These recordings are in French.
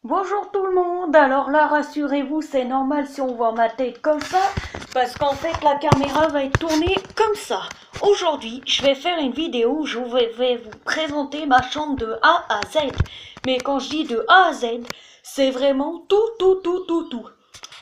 Bonjour tout le monde, alors là rassurez-vous c'est normal si on voit ma tête comme ça parce qu'en fait la caméra va être tournée comme ça. Aujourd'hui je vais faire une vidéo où je vais vous présenter ma chambre de A à Z. Mais quand je dis de A à Z, c'est vraiment tout.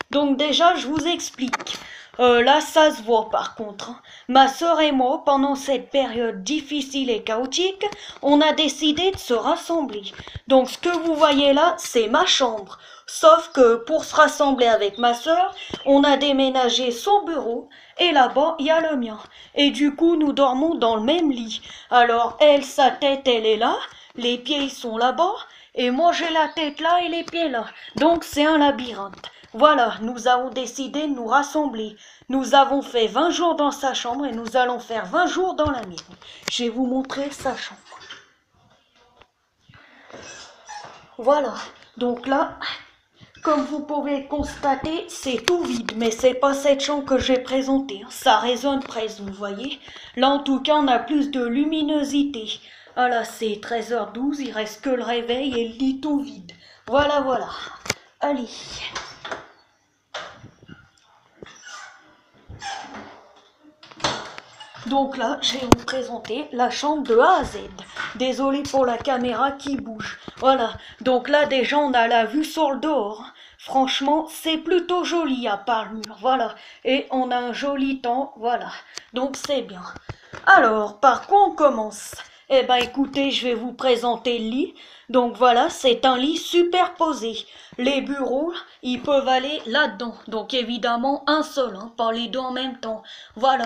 Donc déjà je vous explique. Là ça se voit par contre, hein. Ma sœur et moi, pendant cette période difficile et chaotique, on a décidé de se rassembler. Donc ce que vous voyez là, c'est ma chambre. Sauf que pour se rassembler avec ma sœur, on a déménagé son bureau et là-bas il y a le mien. Et du coup nous dormons dans le même lit. Alors elle, sa tête elle est là, les pieds ils sont là-bas et moi j'ai la tête là et les pieds là. Donc c'est un labyrinthe. Voilà, nous avons décidé de nous rassembler. Nous avons fait 20 jours dans sa chambre et nous allons faire 20 jours dans la mienne. Je vais vous montrer sa chambre. Voilà, donc là, comme vous pouvez constater, c'est tout vide. Mais c'est pas cette chambre que j'ai présentée. Ça résonne presque, vous voyez. Là, en tout cas, on a plus de luminosité. Ah là, c'est 13h12, il reste que le réveil et le lit tout vide. Voilà. Allez. Donc là, je vais vous présenter la chambre de A à Z. Désolé pour la caméra qui bouge. Voilà, donc là déjà on a la vue sur le dehors. Franchement, c'est plutôt joli à part le mur, voilà. Et on a un joli temps, voilà. Donc c'est bien. Alors, par quoi on commence? Eh ben écoutez, je vais vous présenter le lit. Donc voilà, c'est un lit superposé. Les bureaux, ils peuvent aller là-dedans. Donc évidemment un seul, hein, pas les deux en même temps. Voilà.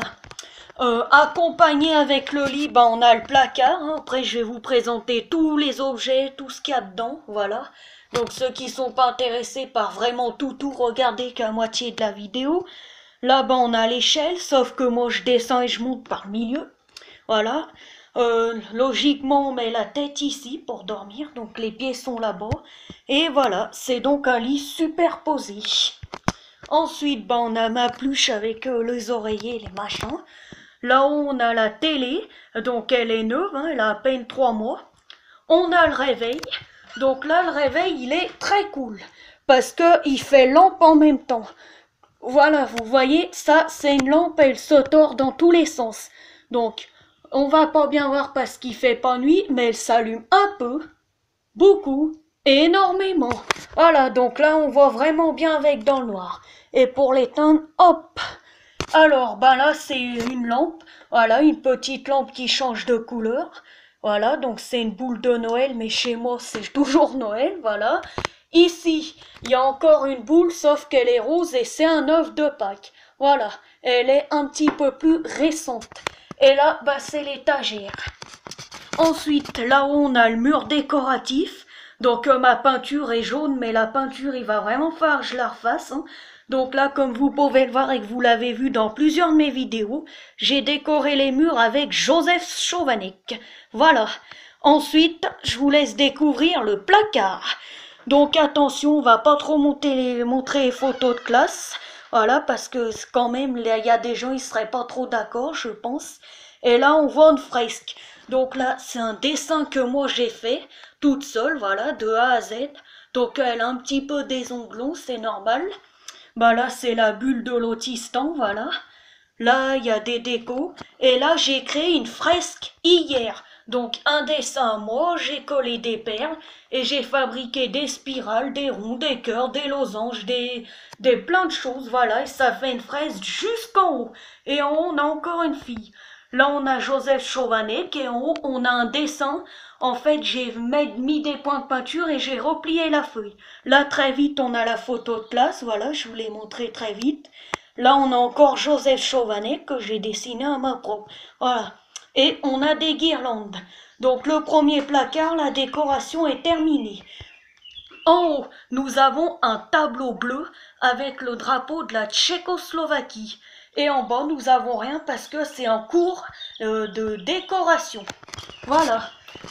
Accompagné avec le lit, ben, on a le placard, hein. Après je vais vous présenter tous les objets, tout ce qu'il y a dedans, voilà. Donc ceux qui sont pas intéressés par vraiment tout, regardez qu'à moitié de la vidéo. Là-bas on a l'échelle, sauf que moi je descends et je monte par le milieu, voilà. Logiquement on met la tête ici pour dormir, donc les pieds sont là-bas. Et voilà, c'est donc un lit superposé. Ensuite, ben, on a ma pluche avec les oreillers, les machins. Là-haut, on a la télé, donc elle est neuve, hein, elle a à peine 3 mois. On a le réveil, donc là, le réveil, il est très cool, parce qu'il fait lampe en même temps. Voilà, vous voyez, ça, c'est une lampe, elle se tord dans tous les sens. Donc, on va pas bien voir parce qu'il fait pas nuit, mais elle s'allume un peu, beaucoup, et énormément. Voilà, donc là, on voit vraiment bien avec dans le noir. Et pour l'éteindre, hop! Alors, ben là, c'est une lampe. Voilà, une petite lampe qui change de couleur. Voilà, donc c'est une boule de Noël, mais chez moi, c'est toujours Noël, voilà. Ici, il y a encore une boule, sauf qu'elle est rose et c'est un œuf de Pâques. Voilà, elle est un petit peu plus récente. Et là, bah, c'est l'étagère. Ensuite, là-haut, on a le mur décoratif. Donc, ma peinture est jaune, mais la peinture, il va vraiment falloir que je la refasse, hein. Donc là, comme vous pouvez le voir et que vous l'avez vu dans plusieurs de mes vidéos, j'ai décoré les murs avec Joseph Chovanec. Voilà. Ensuite, je vous laisse découvrir le placard. Donc attention, on va pas trop montrer les photos de classe. Voilà, parce que quand même, il y a des gens, ils seraient pas trop d'accord, je pense. Et là, on voit une fresque. Donc là, c'est un dessin que moi j'ai fait, toute seule, voilà, de A à Z. Donc elle a un petit peu des onglons, c'est normal. Bah là, c'est la bulle de l'autistan, voilà. Là, il y a des décos. Et là, j'ai créé une fresque hier. Donc, un dessin à moi, j'ai collé des perles et j'ai fabriqué des spirales, des ronds, des cœurs, des losanges, des plein de choses, voilà. Et ça fait une fresque jusqu'en haut. Et en haut, on a encore une fille. Là, on a Joseph Chovanec et en haut, on a un dessin. En fait, j'ai mis des points de peinture et j'ai replié la feuille. Là, très vite, on a la photo de classe. Voilà, je vous l'ai montré très vite. Là, on a encore Joseph Chovanec que j'ai dessiné à main propre. Voilà. Et on a des guirlandes. Donc, le premier placard, la décoration est terminée. En haut, nous avons un tableau bleu avec le drapeau de la Tchécoslovaquie. Et en bas, nous avons rien parce que c'est en cours de décoration. Voilà.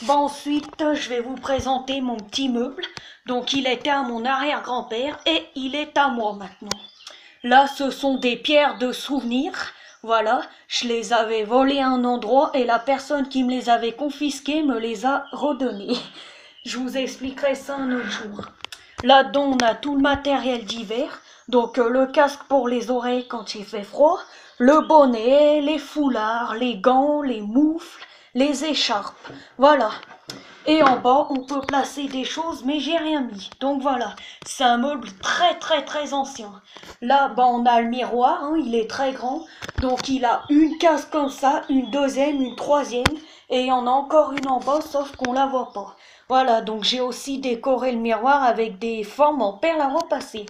Bon, ensuite, je vais vous présenter mon petit meuble. Donc, il était à mon arrière-grand-père et il est à moi maintenant. Là, ce sont des pierres de souvenir. Voilà, je les avais volées à un endroit et la personne qui me les avait confisquées me les a redonnées. Je vous expliquerai ça un autre jour. Là-dedans, on a tout le matériel d'hiver. Donc le casque pour les oreilles quand il fait froid, le bonnet, les foulards, les gants, les moufles, les écharpes. Voilà. Et en bas, on peut placer des choses, mais j'ai rien mis. Donc voilà, c'est un meuble très ancien. Là, on a le miroir, hein, il est très grand. Donc il a une case comme ça, une deuxième, une troisième. Et il y en a encore une en bas, sauf qu'on la voit pas. Voilà, donc j'ai aussi décoré le miroir avec des formes en perles à repasser.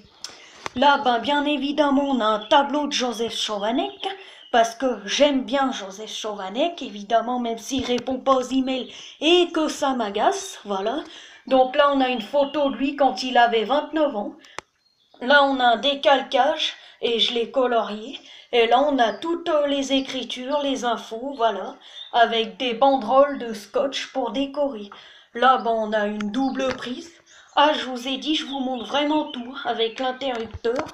Là, bien évidemment, on a un tableau de Joseph Chovanec, parce que j'aime bien Joseph Chovanec, évidemment, même s'il répond pas aux emails et que ça m'agace, voilà. Donc là, on a une photo de lui quand il avait 29 ans. Là, on a un décalcage et je l'ai colorié. Et là, on a toutes les écritures, les infos, voilà, avec des banderoles de scotch pour décorer. Là, on a une double prise. Ah, je vous ai dit, je vous montre vraiment tout avec l'interrupteur.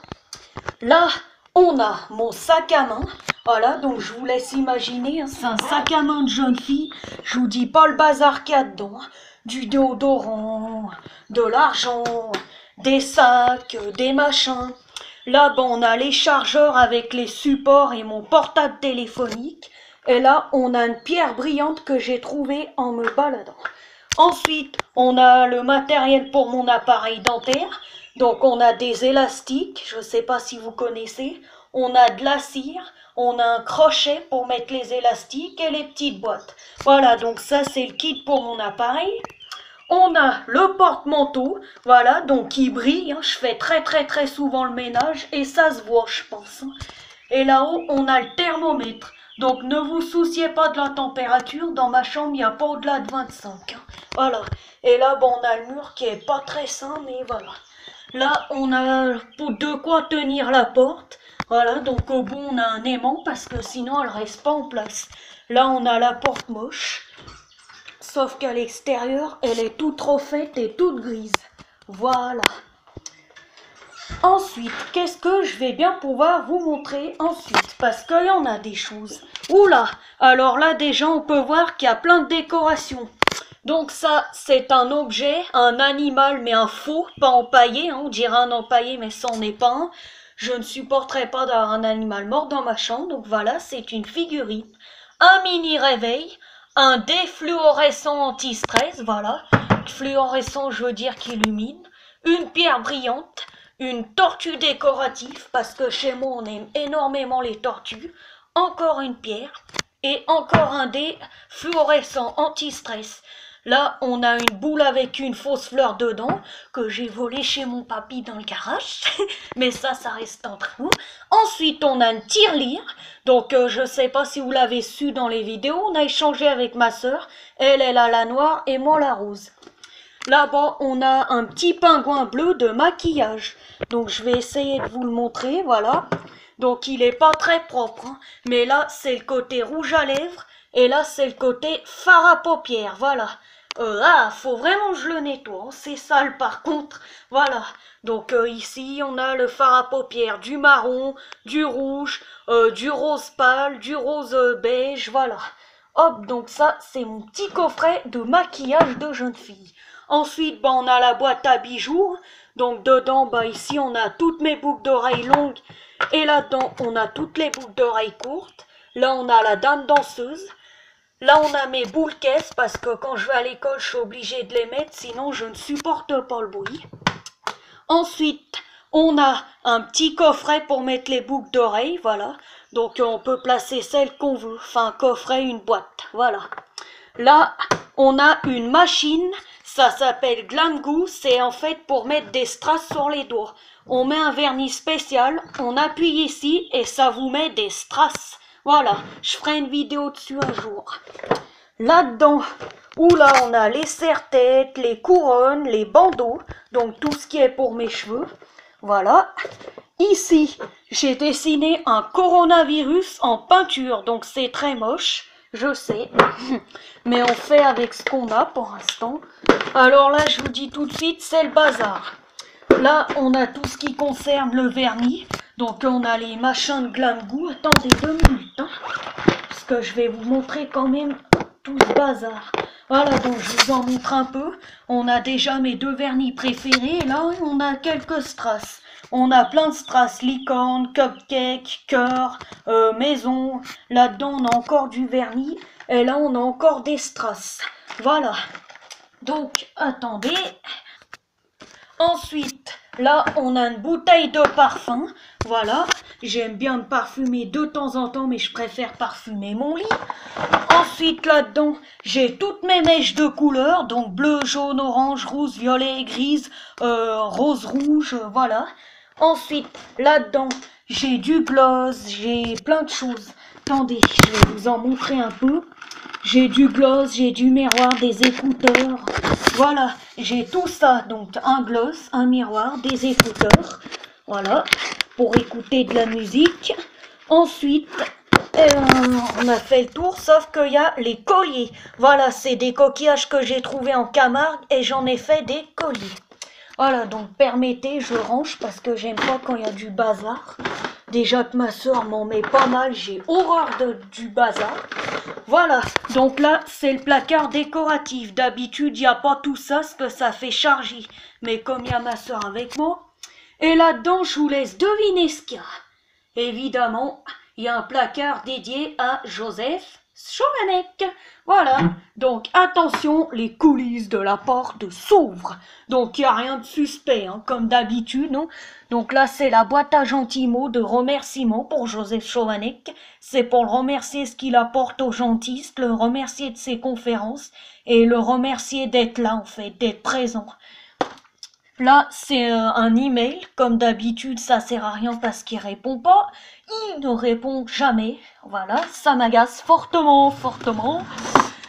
Là, on a mon sac à main. Voilà, donc je vous laisse imaginer, hein, c'est un sac à main de jeune fille. Je vous dis pas le bazar qu'il y a dedans. Du déodorant, de l'argent, des sacs, des machins. Là, on a les chargeurs avec les supports et mon portable téléphonique. Et là, on a une pierre brillante que j'ai trouvée en me baladant. Ensuite, on a le matériel pour mon appareil dentaire. Donc, on a des élastiques, je ne sais pas si vous connaissez. On a de la cire, on a un crochet pour mettre les élastiques et les petites boîtes. Voilà, donc ça, c'est le kit pour mon appareil. On a le porte-manteau, voilà, donc qui brille. Hein. Je fais très souvent le ménage et ça se voit, je pense. Et là-haut, on a le thermomètre. Donc ne vous souciez pas de la température, dans ma chambre il n'y a pas au-delà de 25. Hein. Voilà. Et là, on a le mur qui est pas très sain, mais voilà. Là, on a de quoi tenir la porte. Voilà, donc au bout on a un aimant parce que sinon elle reste pas en place. Là, on a la porte moche. Sauf qu'à l'extérieur, elle est toute refaite et toute grise. Voilà. Ensuite, qu'est-ce que je vais bien pouvoir vous montrer ensuite? Parce qu'il y en a des choses. Oula! Alors là, déjà, on peut voir qu'il y a plein de décorations. Donc ça, c'est un objet, un animal, mais un faux, pas empaillé. Hein, on dirait un empaillé, mais ça n'en est pas un. Je ne supporterais pas d'avoir un animal mort dans ma chambre. Donc voilà, c'est une figurine. Un mini réveil. Un défluorescent anti-stress, voilà. Fluorescent, je veux dire qui illumine. Une pierre brillante. Une tortue décorative, parce que chez moi on aime énormément les tortues. Encore une pierre. Et encore un dé fluorescent anti-stress. Là, on a une boule avec une fausse fleur dedans, que j'ai volée chez mon papy dans le garage. Mais ça reste entre nous. Ensuite, on a une tirelire. Donc, je sais pas si vous l'avez su dans les vidéos, on a échangé avec ma sœur. Elle a la noire et moi la rose. Là-bas, on a un petit pingouin bleu de maquillage. Donc, je vais essayer de vous le montrer, voilà. Donc, il est pas très propre. Hein. Mais là, c'est le côté rouge à lèvres. Et là, c'est le côté fard à paupières, voilà. Faut vraiment que je le nettoie. Hein. C'est sale, par contre. Voilà. Donc, ici, on a le fard à paupières, du marron, du rouge, du rose pâle, du rose beige, voilà. Hop, donc ça, c'est mon petit coffret de maquillage de jeune fille. Ensuite, on a la boîte à bijoux. Donc, dedans, ici, on a toutes mes boucles d'oreilles longues. Et là-dedans, on a toutes les boucles d'oreilles courtes. Là, on a la dame danseuse. Là, on a mes boules caisses parce que quand je vais à l'école, je suis obligée de les mettre. Sinon, je ne supporte pas le bruit. Ensuite, on a un petit coffret pour mettre les boucles d'oreilles. Voilà. Donc, on peut placer celle qu'on veut. Enfin, un coffret, une boîte. Voilà. Là, on a une machine. Ça s'appelle Glam Glue, c'est en fait pour mettre des strass sur les doigts. On met un vernis spécial, on appuie ici et ça vous met des strass. Voilà, je ferai une vidéo dessus un jour. Là-dedans, oula, on a les serre-têtes, les couronnes, les bandeaux, donc tout ce qui est pour mes cheveux. Voilà. Ici, j'ai dessiné un coronavirus en peinture, donc c'est très moche. Je sais, mais on fait avec ce qu'on a pour l'instant. Alors là, je vous dis tout de suite, c'est le bazar. Là, on a tout ce qui concerne le vernis. Donc, on a les machins de Glam Glue. Attendez 2 minutes, hein, parce que je vais vous montrer quand même tout ce bazar. Voilà, donc je vous en montre un peu. On a déjà mes deux vernis préférés. Et là, on a quelques strass. On a plein de strass, licorne, cupcake, cœur, maison. Là-dedans, on a encore du vernis. Et là, on a encore des strass. Voilà. Donc, attendez. Ensuite, là, on a une bouteille de parfum. Voilà. J'aime bien me parfumer de temps en temps, mais je préfère parfumer mon lit. Ensuite, là-dedans, j'ai toutes mes mèches de couleurs. Donc, bleu, jaune, orange, rouge, violet, grise, rose, rouge. Voilà. Ensuite, là-dedans, j'ai du gloss. J'ai plein de choses. Attendez, je vais vous en montrer un peu. J'ai du gloss, j'ai du miroir, des écouteurs. Voilà, j'ai tout ça. Donc un gloss, un miroir, des écouteurs. Voilà, pour écouter de la musique. Ensuite, on a fait le tour, sauf qu'il y a les colliers. Voilà, c'est des coquillages que j'ai trouvés en Camargue et j'en ai fait des colliers. Voilà, donc permettez, je range parce que j'aime pas quand il y a du bazar. Déjà que ma soeur m'en met pas mal, j'ai horreur du bazar. Voilà, donc là, c'est le placard décoratif. D'habitude, il n'y a pas tout ça, ce que ça fait charger. Mais comme il y a ma soeur avec moi, et là-dedans, je vous laisse deviner ce qu'il y a. Évidemment, il y a un placard dédié à Joseph Chovanec. Voilà, donc attention, les coulisses de la porte s'ouvrent. Donc il n'y a rien de suspect, hein, comme d'habitude. Non. Donc là, c'est la boîte à gentils mots de remerciement pour Joseph Chovanec. C'est pour le remercier ce qu'il apporte aux gentilles, le remercier de ses conférences et le remercier d'être là, en fait, d'être présent. Là, c'est un email. Comme d'habitude, ça sert à rien parce qu'il répond pas. Il ne répond jamais. Voilà, ça m'agace fortement, fortement.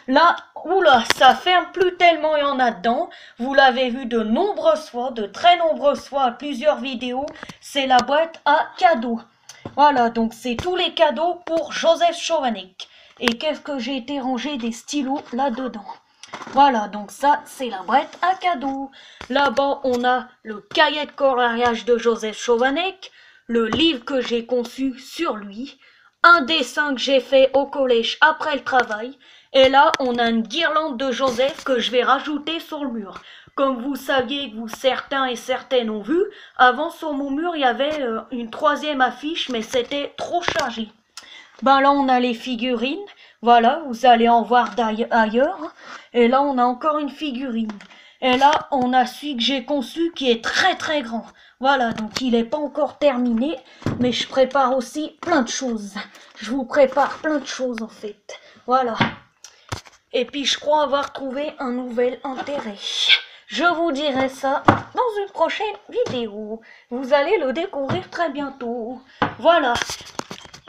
Là, oula, ça ferme plus tellement il y en a dedans. Vous l'avez vu de nombreuses fois, de très nombreuses fois, à plusieurs vidéos. C'est la boîte à cadeaux. Voilà, donc c'est tous les cadeaux pour Joseph Chovanec. Et qu'est-ce que j'ai été ranger des stylos là-dedans. Voilà, donc ça, c'est la boîte à cadeaux. Là-bas, on a le cahier de coloriage de Joseph Chovanec, le livre que j'ai conçu sur lui, un dessin que j'ai fait au collège après le travail, et là, on a une guirlande de Joseph que je vais rajouter sur le mur. Comme vous saviez, que vous certains et certaines ont vu, avant sur mon mur, il y avait une troisième affiche, mais c'était trop chargé. Ben là, on a les figurines. Voilà, vous allez en voir ailleurs. Et là, on a encore une figurine. Et là, on a celui que j'ai conçu qui est très très grand. Voilà, donc il n'est pas encore terminé. Mais je prépare aussi plein de choses. Je vous prépare plein de choses en fait. Voilà. Et puis, je crois avoir trouvé un nouvel intérêt. Je vous dirai ça dans une prochaine vidéo. Vous allez le découvrir très bientôt. Voilà.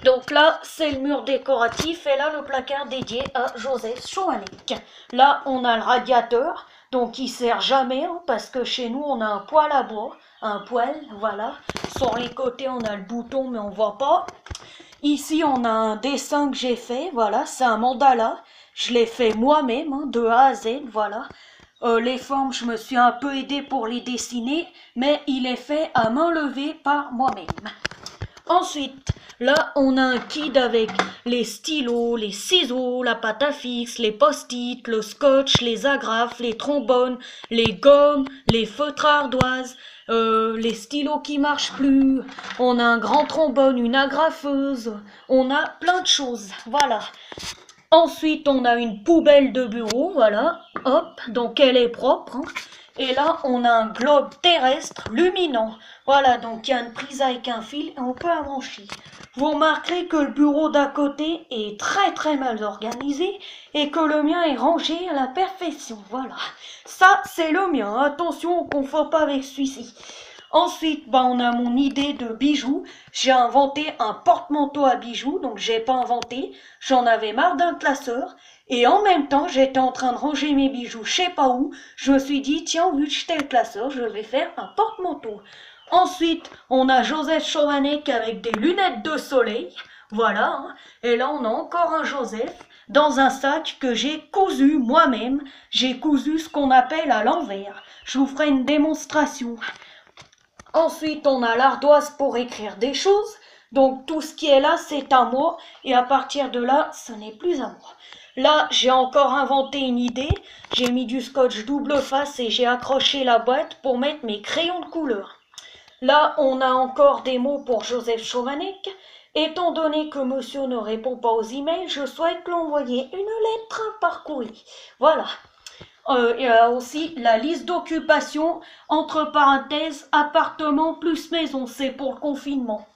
Donc là, c'est le mur décoratif et là, le placard dédié à Joseph Chovanec. Là, on a le radiateur, donc il sert jamais, hein, parce que chez nous, on a un poêle à bois, un poêle, voilà. Sur les côtés, on a le bouton, mais on voit pas. Ici, on a un dessin que j'ai fait, voilà, c'est un mandala. Je l'ai fait moi-même, hein, de A à Z, voilà. Les formes, je me suis un peu aidée pour les dessiner, mais il est fait à main levée par moi-même. Ensuite, là, on a un kit avec les stylos, les ciseaux, la pâte à fixe, les post-it, le scotch, les agrafes, les trombones, les gommes, les feutres à ardoise, les stylos qui marchent plus. On a un grand trombone, une agrafeuse. On a plein de choses. Voilà. Ensuite, on a une poubelle de bureau. Voilà. Hop. Donc, elle est propre. Hein. Et là, on a un globe terrestre luminant. Voilà, donc il y a une prise avec un fil et on peut brancher. Vous remarquerez que le bureau d'à côté est très très mal organisé et que le mien est rangé à la perfection. Voilà, ça c'est le mien. Attention, on ne confond pas avec celui-ci. Ensuite, on a mon idée de bijoux. J'ai inventé un porte-manteau à bijoux, donc j'ai pas inventé. J'en avais marre d'un classeur. Et en même temps, j'étais en train de ranger mes bijoux, je sais pas où. Je me suis dit, tiens, vu que j'étais le classeur, je vais faire un porte-manteau. Ensuite, on a Joseph Chovanec avec des lunettes de soleil. Voilà. Hein. Et là, on a encore un Joseph dans un sac que j'ai cousu moi-même. J'ai cousu ce qu'on appelle à l'envers. Je vous ferai une démonstration. Ensuite, on a l'ardoise pour écrire des choses. Donc, tout ce qui est là, c'est à moi. Et à partir de là, ce n'est plus à moi. Là, j'ai encore inventé une idée. J'ai mis du scotch double face et j'ai accroché la boîte pour mettre mes crayons de couleur. Là, on a encore des mots pour Joseph Chovanec. Étant donné que monsieur ne répond pas aux emails, je souhaite l'envoyer une lettre par courrier. Voilà. Il y a aussi la liste d'occupation, entre parenthèses, appartement plus maison, c'est pour le confinement.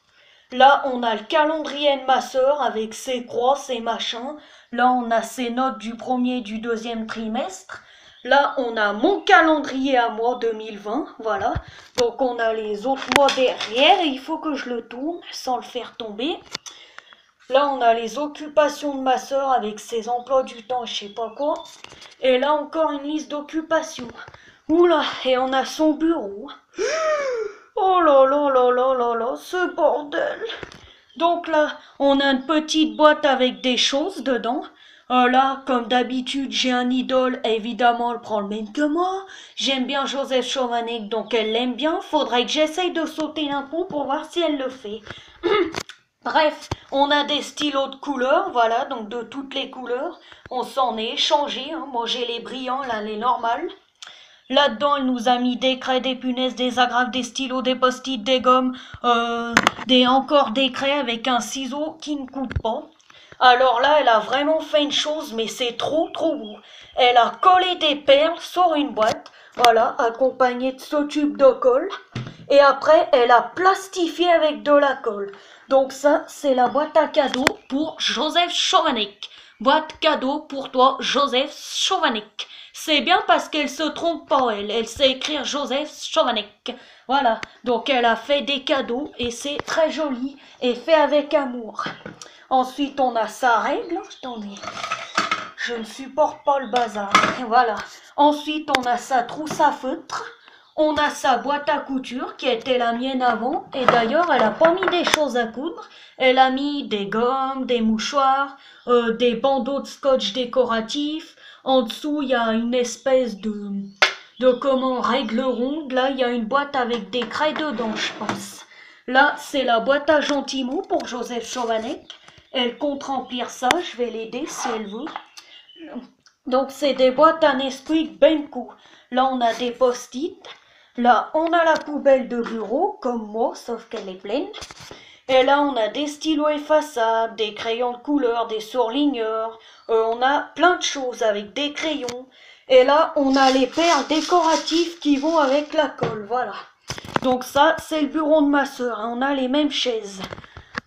Là, on a le calendrier de ma sœur avec ses croix, ses machins. Là, on a ses notes du premier et du deuxième trimestre. Là, on a mon calendrier à moi 2020, voilà. Donc, on a les autres mois derrière et il faut que je le tourne sans le faire tomber. Là, on a les occupations de ma sœur avec ses emplois du temps, je sais pas quoi. Et là, encore une liste d'occupations. Oula, et on a son bureau. Oh là là là là là là, ce bordel. Donc là, on a une petite boîte avec des choses dedans. Là, comme d'habitude, j'ai un idole, évidemment, elle prend le même que moi. J'aime bien Joseph Chovanec, donc elle l'aime bien. Faudrait que j'essaye de sauter l'impôt pour voir si elle le fait. Bref, on a des stylos de couleurs, voilà, donc de toutes les couleurs. On s'en est échangé, hein. Moi j'ai les brillants, là les normales. Là-dedans, elle nous a mis des craies, des punaises, des agrafes, des stylos, des post-it, des gommes, encore des craies avec un ciseau qui ne coupe pas. Alors là, elle a vraiment fait une chose, mais c'est trop beau. Elle a collé des perles sur une boîte, voilà, accompagnée de ce tube de colle. Et après, elle a plastifié avec de la colle. Donc ça, c'est la boîte à cadeaux pour Joseph Chovanec. Boîte cadeau pour toi, Joseph Chovanec. C'est bien parce qu'elle se trompe pas, elle sait écrire Joseph Chovanec. Voilà, donc elle a fait des cadeaux et c'est très joli et fait avec amour. Ensuite, on a sa règle. Attendez, je ne supporte pas le bazar. Voilà. Ensuite, on a sa trousse à feutre. On a sa boîte à couture qui était la mienne avant. Et d'ailleurs, elle a pas mis des choses à coudre. Elle a mis des gommes, des mouchoirs, des bandeaux de scotch décoratifs. En dessous, il y a une espèce de comment, règle ronde. Là, il y a une boîte avec des craies dedans, je pense. Là, c'est la boîte à gentils mots pour Joseph Chovanec. Elle compte remplir ça. Je vais l'aider si elle veut. Donc, c'est des boîtes à Nesquik Benko. Là, on a des post-it. Là, on a la poubelle de bureau, comme moi, sauf qu'elle est pleine. Et là, on a des stylos effaçables, des crayons de couleur, des surligneurs. On a plein de choses avec des crayons. Et là, on a les perles décoratives qui vont avec la colle, voilà. Donc ça, c'est le bureau de ma sœur, hein. On a les mêmes chaises.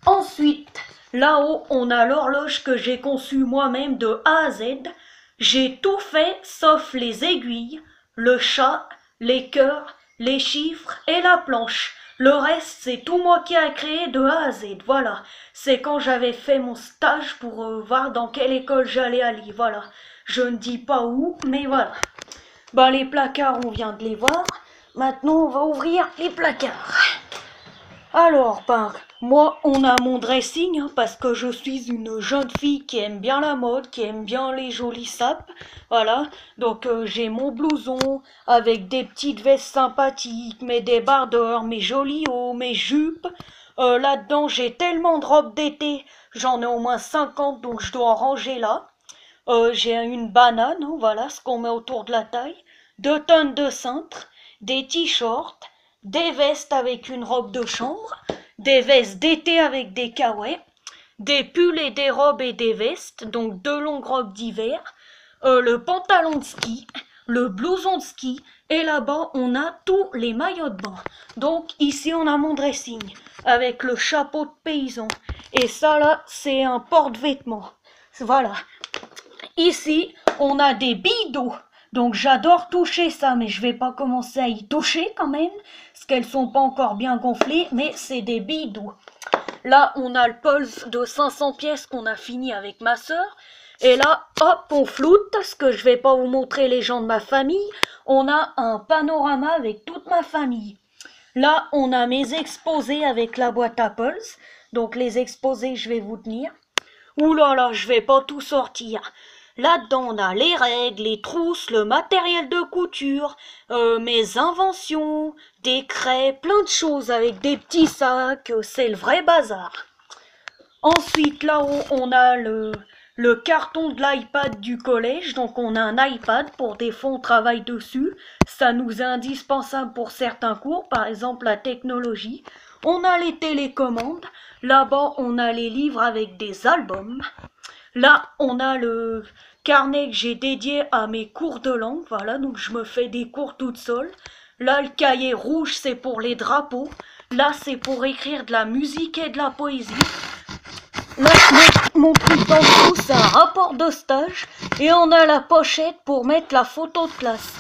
Ensuite, là-haut, on a l'horloge que j'ai conçue moi-même de A à Z. J'ai tout fait, sauf les aiguilles, le chat, les cœurs, les chiffres et la planche. Le reste, c'est tout moi qui a créé de A à Z, voilà. C'est quand j'avais fait mon stage pour voir dans quelle école j'allais aller, voilà. Je ne dis pas où, mais voilà. Bah, les placards, on vient de les voir. Maintenant, on va ouvrir les placards. Alors, ben, moi, on a mon dressing, hein, parce que je suis une jeune fille qui aime bien la mode, qui aime bien les jolis sapes. Voilà, donc j'ai mon blouson avec des petites vestes sympathiques, mes débardeurs, mes jolis hauts, mes jupes. Là-dedans, j'ai tellement de robes d'été, j'en ai au moins 50, donc je dois en ranger là. J'ai une banane, hein, voilà, ce qu'on met autour de la taille, 2 tonnes de cintres, des t-shirts, des vestes avec une robe de chambre, des vestes d'été avec des caouets, des pulls et des robes et des vestes, donc 2 longues robes d'hiver, le pantalon de ski, le blouson de ski, et là-bas on a tous les maillots de bain. Donc ici on a mon dressing, avec le chapeau de paysan, et ça là c'est un porte-vêtements, voilà. Ici on a des billes d'eau. Donc j'adore toucher ça, mais je vais pas commencer à y toucher quand même, parce qu'elles sont pas encore bien gonflées, mais c'est des billes d'eau. Là, on a le pulse de 500 pièces qu'on a fini avec ma sœur. Et là, hop, on floute, parce que je vais pas vous montrer les gens de ma famille. On a un panorama avec toute ma famille. Là, on a mes exposés avec la boîte à pulse. Donc les exposés, je vais vous tenir. Ouh là là, je vais pas tout sortir. Là-dedans, on a les règles, les trousses, le matériel de couture, mes inventions, des craies, plein de choses avec des petits sacs, c'est le vrai bazar. Ensuite, là-haut, on a le carton de l'iPad du collège. Donc on a un iPad pour des fois on travaille dessus. Ça nous est indispensable pour certains cours, par exemple la technologie. On a les télécommandes. Là-bas on a les livres avec des albums. Là on a le carnet que j'ai dédié à mes cours de langue. Voilà, donc je me fais des cours toute seule. Là le cahier rouge c'est pour les drapeaux. Là c'est pour écrire de la musique et de la poésie. Là, mon truc en dessous, c'est un rapport de stage. Et on a la pochette pour mettre la photo de classe.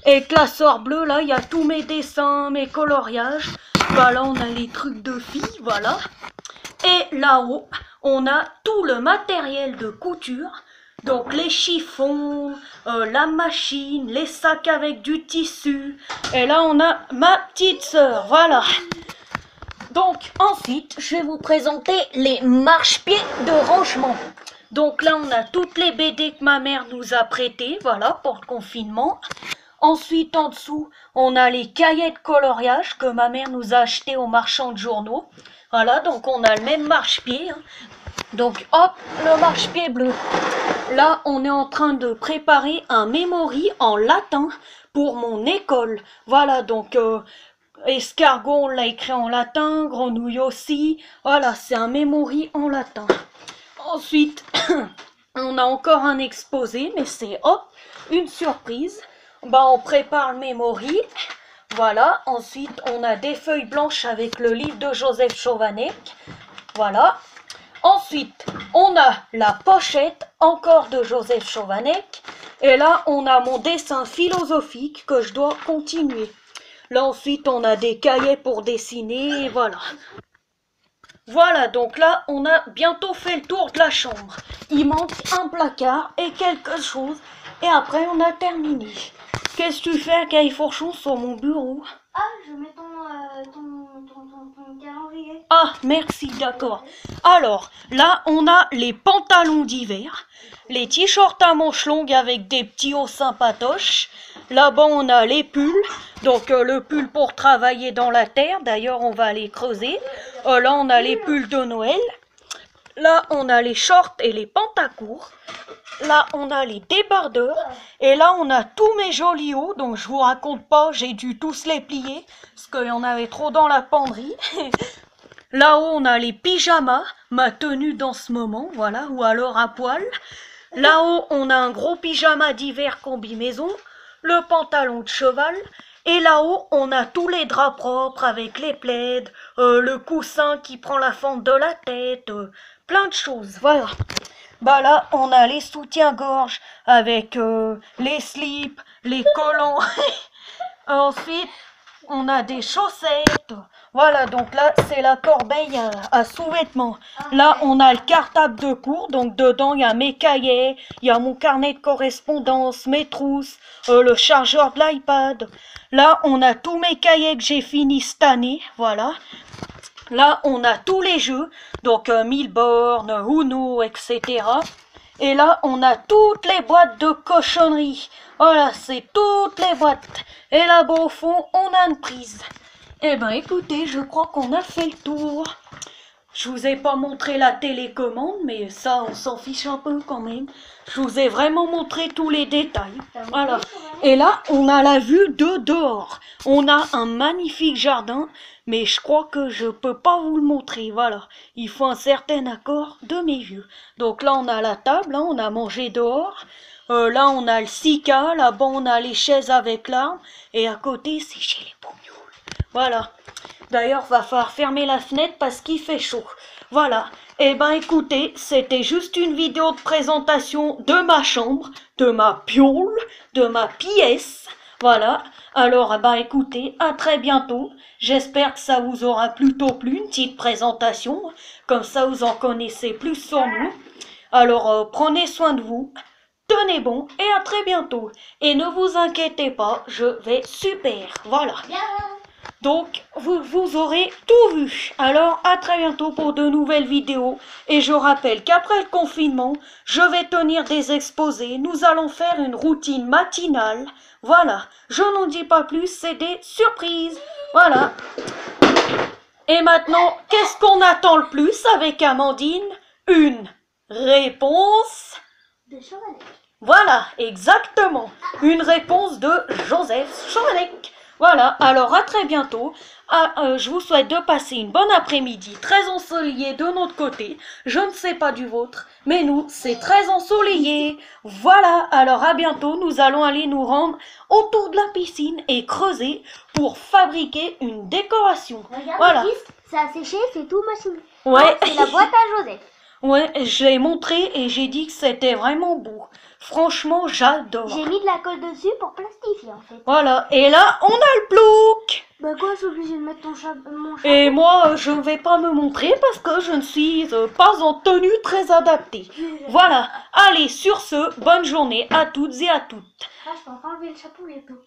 Et classeur bleu, là, il y a tous mes dessins, mes coloriages. Bah là, on a les trucs de filles, voilà. Et là-haut, on a tout le matériel de couture. Donc les chiffons, la machine, les sacs avec du tissu. Et là, on a ma petite sœur, voilà. Donc ensuite, je vais vous présenter les marchepieds de rangement. Donc là, on a toutes les BD que ma mère nous a prêtées, voilà, pour le confinement. Ensuite, en dessous, on a les cahiers de coloriage que ma mère nous a achetés au marchand de journaux. Voilà, donc on a le même marchepied. Donc hop, le marchepied bleu. Là, on est en train de préparer un memory en latin pour mon école. Voilà, donc... escargot, on l'a écrit en latin, grenouille aussi. Voilà, c'est un memory en latin. Ensuite, on a encore un exposé, mais c'est hop, une surprise. Bah, on prépare le memory. Voilà, ensuite, on a des feuilles blanches avec le livre de Joseph Chovanec. Voilà. Ensuite, on a la pochette, encore de Joseph Chovanec. Et là, on a mon dessin philosophique que je dois continuer. Là ensuite on a des cahiers pour dessiner, et voilà. Voilà, donc là on a bientôt fait le tour de la chambre. Il manque un placard et quelque chose, et après on a terminé. Qu'est-ce que tu fais à Caille-Fourchon sur mon bureau? Ah, je mets ton calendrier. Ah, merci, d'accord. Alors, là on a les pantalons d'hiver, les t-shirts à manches longues avec des petits hauts sympatoches. Là-bas, on a les pulls. Donc, le pull pour travailler dans la terre. D'ailleurs, on va aller creuser. Là, on a les pulls de Noël. Là, on a les shorts et les pantacourts. Là, on a les débardeurs. Et là, on a tous mes jolis hauts. Donc, je vous raconte pas, j'ai dû tous les plier. Parce qu'il y en avait trop dans la penderie. Là-haut, on a les pyjamas. Ma tenue dans ce moment, voilà. Ou alors à poil. Là-haut, on a un gros pyjama d'hiver combi-maison. Le pantalon de cheval, et là-haut, on a tous les draps propres avec les plaids, le coussin qui prend la fente de la tête, plein de choses, voilà. Bah là, on a les soutiens-gorge avec les slips, les collants. Ensuite, on a des chaussettes. Voilà, donc là, c'est la corbeille à sous-vêtements. Là, on a le cartable de cours. Donc, dedans, il y a mes cahiers, il y a mon carnet de correspondance, mes trousses, le chargeur de l'iPad. Là, on a tous mes cahiers que j'ai finis cette année. Voilà. Là, on a tous les jeux. Donc, 1000 bornes, Uno, etc. Et là, on a toutes les boîtes de cochonneries. Voilà, c'est toutes les boîtes. Et là-bas, au fond, on a une prise. Eh ben, écoutez, je crois qu'on a fait le tour. Je vous ai pas montré la télécommande, mais ça, on s'en fiche un peu quand même. Je vous ai vraiment montré tous les détails. Voilà. Et là, on a la vue de dehors. On a un magnifique jardin, mais je crois que je peux pas vous le montrer. Voilà. Il faut un certain accord de mes vieux. Donc là, on a la table, hein, on a mangé dehors. Là, on a le sika. Là-bas, on a les chaises avec l'arbre. Et à côté, c'est chez les pougnoules. Voilà. D'ailleurs, va falloir fermer la fenêtre parce qu'il fait chaud. Voilà. Eh ben, écoutez, c'était juste une vidéo de présentation de ma chambre, de ma piole, de ma pièce. Voilà. Alors, eh ben, écoutez, à très bientôt. J'espère que ça vous aura plutôt plu, une petite présentation. Comme ça, vous en connaissez plus sur nous. Alors, prenez soin de vous. Tenez bon et à très bientôt. Et ne vous inquiétez pas, je vais super. Voilà. Donc, vous aurez tout vu. Alors, à très bientôt pour de nouvelles vidéos. Et je rappelle qu'après le confinement, je vais tenir des exposés. Nous allons faire une routine matinale. Voilà. Je n'en dis pas plus, c'est des surprises. Voilà. Et maintenant, qu'est-ce qu'on attend le plus avec Amandine? Une Réponse. De Chauvelec. Voilà, exactement. Une réponse de Joseph Chauvelec. Voilà, alors à très bientôt. Je vous souhaite de passer une bonne après-midi, très ensoleillée de notre côté. Je ne sais pas du vôtre, mais nous, c'est très ensoleillé. Voilà, alors à bientôt. Nous allons aller nous rendre autour de la piscine et creuser pour fabriquer une décoration. Regarde, Voilà. Baptiste, ça a séché, c'est tout machine. Ouais. C'est la boîte à Joseph. Ouais, j'ai montré et j'ai dit que c'était vraiment beau. Franchement, j'adore. J'ai mis de la colle dessus pour plastifier en fait. Voilà, et là, on a le plouc. Bah quoi, je suis obligée de mettre mon chapeau. Et moi, je ne vais pas me montrer parce que je ne suis pas en tenue très adaptée. Voilà, allez, sur ce, bonne journée à toutes et à toutes. Ah, je peux enfin enlever le chapeau bientôt.